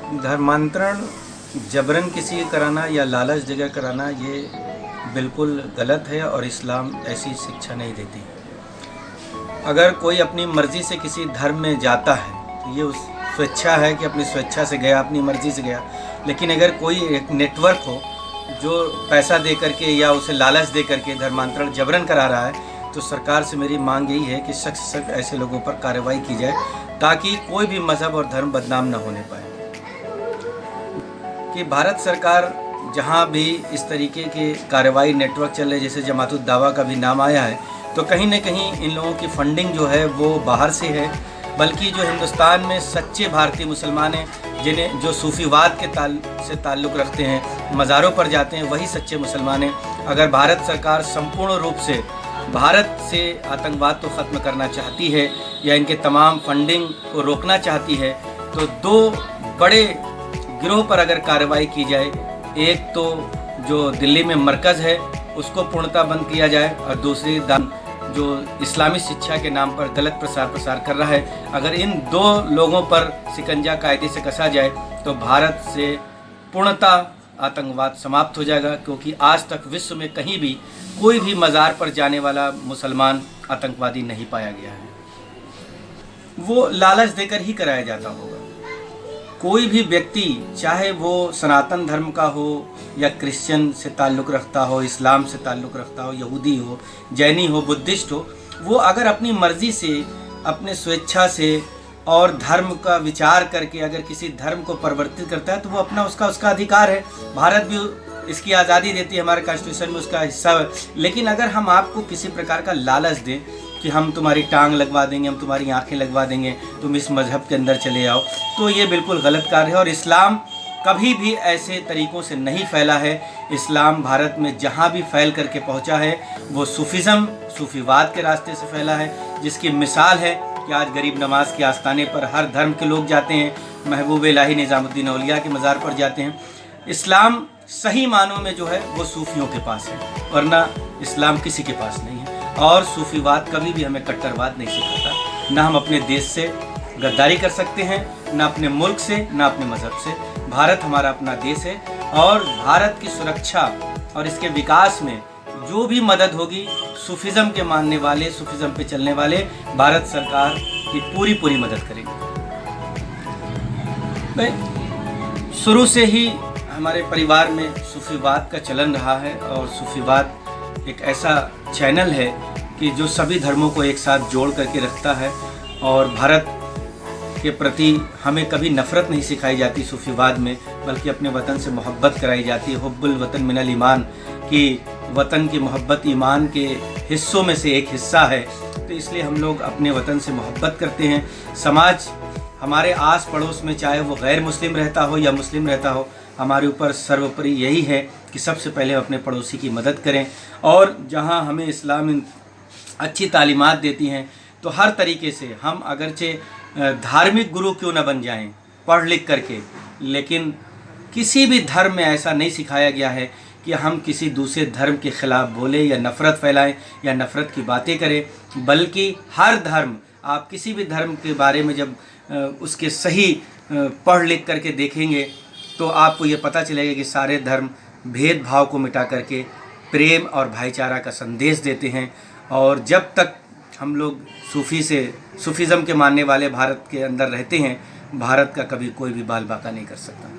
धर्मांतरण जबरन किसी का कराना या लालच देकर कराना ये बिल्कुल गलत है और इस्लाम ऐसी शिक्षा नहीं देती। अगर कोई अपनी मर्ज़ी से किसी धर्म में जाता है तो ये उस स्वेच्छा है कि अपनी स्वेच्छा से गया, अपनी मर्ज़ी से गया। लेकिन अगर कोई एक नेटवर्क हो जो पैसा दे करके या उसे लालच दे करके धर्मांतरण जबरन करा रहा है, तो सरकार से मेरी मांग यही है कि सख्त से सख्त ऐसे लोगों पर कार्रवाई की जाए ताकि कोई भी मज़हब और धर्म बदनाम न होने पाए। कि भारत सरकार जहाँ भी इस तरीके के कार्रवाई नेटवर्क चल रहे, जैसे जमातुद दावा का भी नाम आया है, तो कहीं न कहीं इन लोगों की फंडिंग जो है वो बाहर से है। बल्कि जो हिंदुस्तान में सच्चे भारतीय मुसलमान हैं, जिन्हें जो सूफीवाद के से ताल्लुक़ रखते हैं, मज़ारों पर जाते हैं, वही सच्चे मुसलमान हैं। अगर भारत सरकार संपूर्ण रूप से भारत से आतंकवाद को ख़त्म करना चाहती है या इनके तमाम फंडिंग को रोकना चाहती है, तो दो बड़े गिरोह पर अगर कार्रवाई की जाए, एक तो जो दिल्ली में मरकज़ है उसको पूर्णतः बंद किया जाए और दूसरी जो इस्लामी शिक्षा के नाम पर गलत प्रसार कर रहा है, अगर इन दो लोगों पर शिकंजा कायदे से कसा जाए तो भारत से पूर्णतः आतंकवाद समाप्त हो जाएगा। क्योंकि आज तक विश्व में कहीं भी कोई भी मज़ार पर जाने वाला मुसलमान आतंकवादी नहीं पाया गया है। वो लालच देकर ही कराया जाता होगा। कोई भी व्यक्ति, चाहे वो सनातन धर्म का हो या क्रिश्चियन से ताल्लुक़ रखता हो, इस्लाम से ताल्लुक़ रखता हो, यहूदी हो, जैनी हो, बुद्धिस्ट हो, वो अगर अपनी मर्ज़ी से, अपने स्वेच्छा से और धर्म का विचार करके अगर किसी धर्म को परिवर्तित करता है तो वो अपना उसका अधिकार है। भारत भी इसकी आज़ादी देती है, हमारे कॉन्स्टिट्यूशन में उसका हिस्सा है। लेकिन अगर हम आपको किसी प्रकार का लालच दें कि हम तुम्हारी टांग लगवा देंगे, हम तुम्हारी आंखें लगवा देंगे, तुम इस मज़हब के अंदर चले आओ, तो ये बिल्कुल गलत कार्य है। और इस्लाम कभी भी ऐसे तरीक़ों से नहीं फैला है। इस्लाम भारत में जहाँ भी फैल करके पहुँचा है वो सूफीवाद के रास्ते से फैला है, जिसकी मिसाल है कि आज गरीब नवाज के आस्थाने पर हर धर्म के लोग जाते हैं, महबूब इलाही निज़ामुद्दीन औलिया के मज़ार पर जाते हैं। इस्लाम सही मानों में जो है वो सूफियों के पास है, वरना इस्लाम किसी के पास नहीं है। और सूफीवाद कभी भी हमें कट्टरवाद नहीं सिखाता। ना हम अपने देश से गद्दारी कर सकते हैं, ना अपने मुल्क से, ना अपने मज़हब से। भारत हमारा अपना देश है और भारत की सुरक्षा और इसके विकास में जो भी मदद होगी, सूफिज़म के मानने वाले, सूफिज़म पे चलने वाले भारत सरकार की पूरी मदद करेंगे। शुरू से ही हमारे परिवार में सूफीवाद का चलन रहा है और सूफीवाद एक ऐसा चैनल है कि जो सभी धर्मों को एक साथ जोड़ करके रखता है। और भारत के प्रति हमें कभी नफ़रत नहीं सिखाई जाती सूफीवाद में, बल्कि अपने वतन से मोहब्बत कराई जाती है। हुब्बुल वतन मिनल ईमान, कि वतन की मोहब्बत ईमान के हिस्सों में से एक हिस्सा है। तो इसलिए हम लोग अपने वतन से मोहब्बत करते हैं। समाज हमारे आस पड़ोस में, चाहे वो गैर मुस्लिम रहता हो या मुस्लिम रहता हो, हमारे ऊपर सर्वोपरि यही है कि सबसे पहले अपने पड़ोसी की मदद करें। और जहाँ हमें इस्लाम अच्छी तालीमात देती हैं, तो हर तरीके से हम अगरचे धार्मिक गुरु क्यों न बन जाएं पढ़ लिख करके, लेकिन किसी भी धर्म में ऐसा नहीं सिखाया गया है कि हम किसी दूसरे धर्म के ख़िलाफ़ बोले या नफ़रत फैलाएं या नफ़रत की बातें करें। बल्कि हर धर्म, आप किसी भी धर्म के बारे में जब उसके सही पढ़ लिख करके देखेंगे तो आपको ये पता चलेगा कि सारे धर्म भेदभाव को मिटा करके प्रेम और भाईचारा का संदेश देते हैं। और जब तक हम लोग सूफीज़म के मानने वाले भारत के अंदर रहते हैं, भारत का कभी कोई भी बाल बाका नहीं कर सकता।